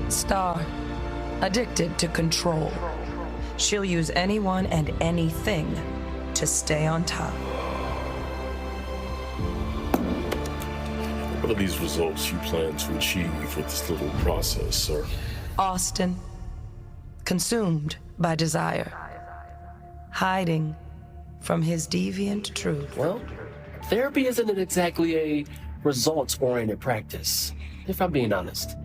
Star, addicted to control. She'll use anyone and anything to stay on top. What are these results you plan to achieve with this little process, sir? Austin, consumed by desire, hiding from his deviant truth. Well, therapy isn't exactly a results-oriented practice, if I'm being honest.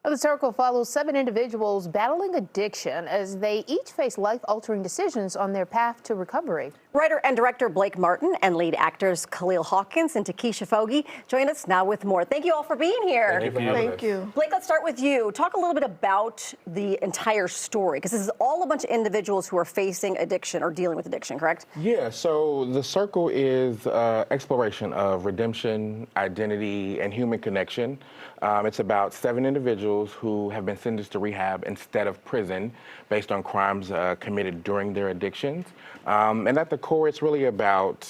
The Circle follows 7 individuals battling addiction as they each face life-altering decisions on their path to recovery. Writer and director Blake Martin and lead actors Khalil Hawkins and Takesha Fogy join us now with more. Thank you all for being here. Thank you. Blake, let's start with you. Talk a little bit about the entire story, because this is all a bunch of individuals who are facing addiction or dealing with addiction, correct? Yeah, so The Circle is exploration of redemption, identity, and human connection. It's about 7 individuals who have been sentenced to rehab instead of prison based on crimes committed during their addictions. And at the core, it's really about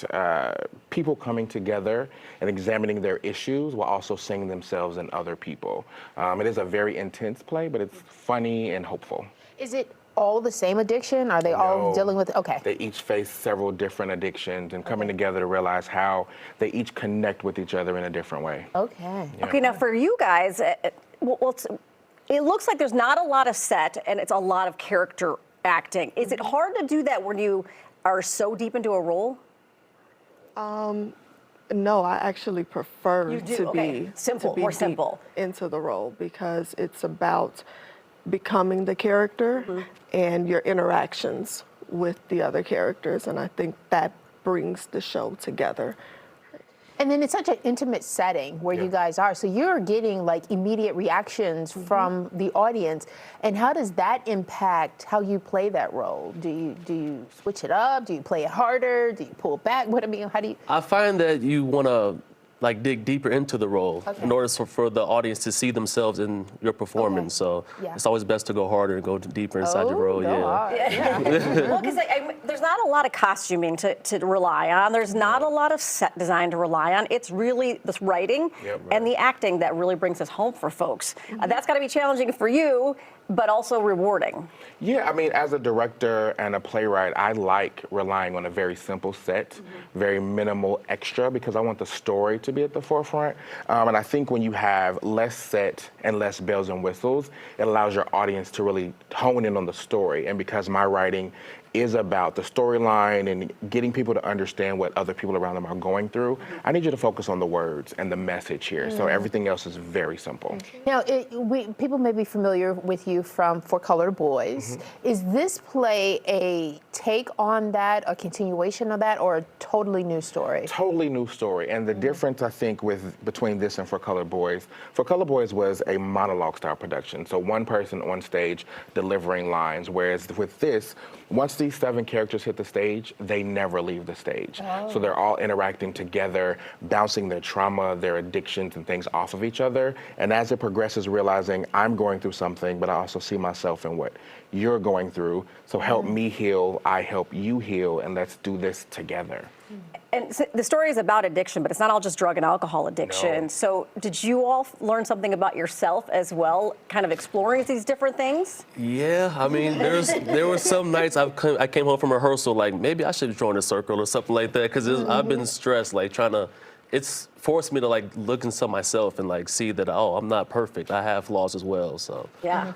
people coming together and examining their issues while also seeing themselves in other people. It is a very intense play, but it's funny and hopeful. Is it all the same addiction? Are they all dealing with, okay. They each face several different addictions and coming together to realize how they each connect with each other in a different way. Okay. Yeah. Okay, now for you guys, it looks like there's not a lot of set and it's a lot of character acting. Is it hard to do that when you are so deep into a role? No, I actually prefer to be simple, to be more deep simple into the role, because it's about becoming the character and your interactions with the other characters, and I think that brings the show together. And then it's such an intimate setting where you guys are, so you're getting like immediate reactions from the audience. And how does that impact how you play that role? Do you switch it up? Do you play it harder? Do you pull back? How do you? I find that you want to dig deeper into the role in order for the audience to see themselves in your performance. So it's always best to go harder and go deeper inside the role. Well, because there's not a lot of costuming to rely on. There's not a lot of set design to rely on. It's really this writing and the acting that really brings us home for folks. That's got to be challenging for you, but also rewarding. Yeah, I mean, as a director and a playwright, I like relying on a very simple set, very minimal extra, because I want the story to be at the forefront. And I think when you have less set and less bells and whistles, it allows your audience to really hone in on the story. And because my writing is about the storyline and getting people to understand what other people around them are going through, I need you to focus on the words and the message here. So everything else is very simple. Now, people may be familiar with you from For Colored Boys. Is this play a take on that, a continuation of that, or a totally new story? Totally new story. And the difference, I think, between this and For Colored Boys was a monologue style production. So one person on stage delivering lines, whereas with this, once these 7 characters hit the stage, they never leave the stage. So they're all interacting together, bouncing their trauma, their addictions and things off of each other. And as it progresses, realizing I'm going through something, but I also see myself in what you're going through. So help me heal, I help you heal, and let's do this together. And so the story is about addiction, but it's not all just drug and alcohol addiction. No. So did you all learn something about yourself as well, kind of exploring these different things? Yeah, I mean, there were some nights I came home from rehearsal like, maybe I should join a circle or something like that, because I've been stressed, it's forced me to look inside myself and see that, oh, I'm not perfect. I have flaws as well, so. Yeah.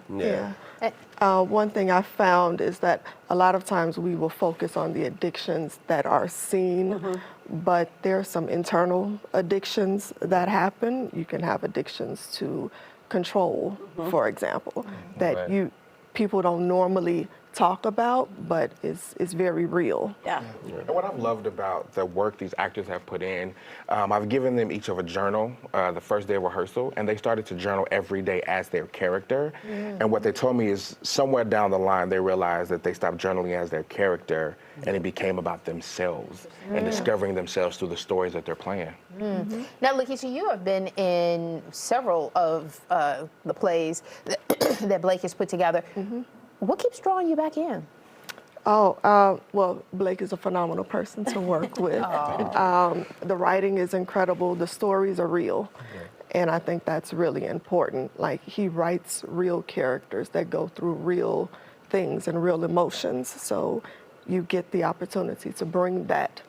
One thing I found is that a lot of times we will focus on the addictions that are seen, but there are some internal addictions that happen. You can have addictions to control, for example, that people don't normally talk about, but it's very real. Yeah. And what I've loved about the work these actors have put in, I've given them each of a journal the first day of rehearsal, and they started to journal every day as their character. And what they told me is somewhere down the line, they realized that they stopped journaling as their character, and it became about themselves and discovering themselves through the stories that they're playing. Now, Lakeisha, you have been in several of the plays that Blake has put together. What keeps drawing you back in? Well, Blake is a phenomenal person to work with. The writing is incredible. The stories are real. And I think that's really important. Like, he writes real characters that go through real things and real emotions. So you get the opportunity to bring that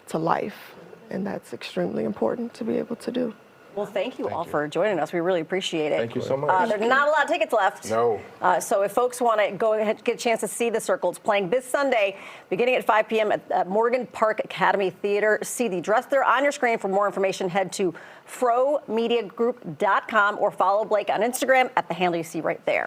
to life. And that's extremely important to be able to do. Well, thank you all for joining us. We really appreciate it. Thank you so much. There's not a lot of tickets left. No. So if folks want to go ahead and get a chance to see The Circle, it's playing this Sunday, beginning at 5 p.m. at Morgan Park Academy Theater. See the dress there on your screen. For more information, head to fromediagroup.com or follow Blake on Instagram at the handle you see right there.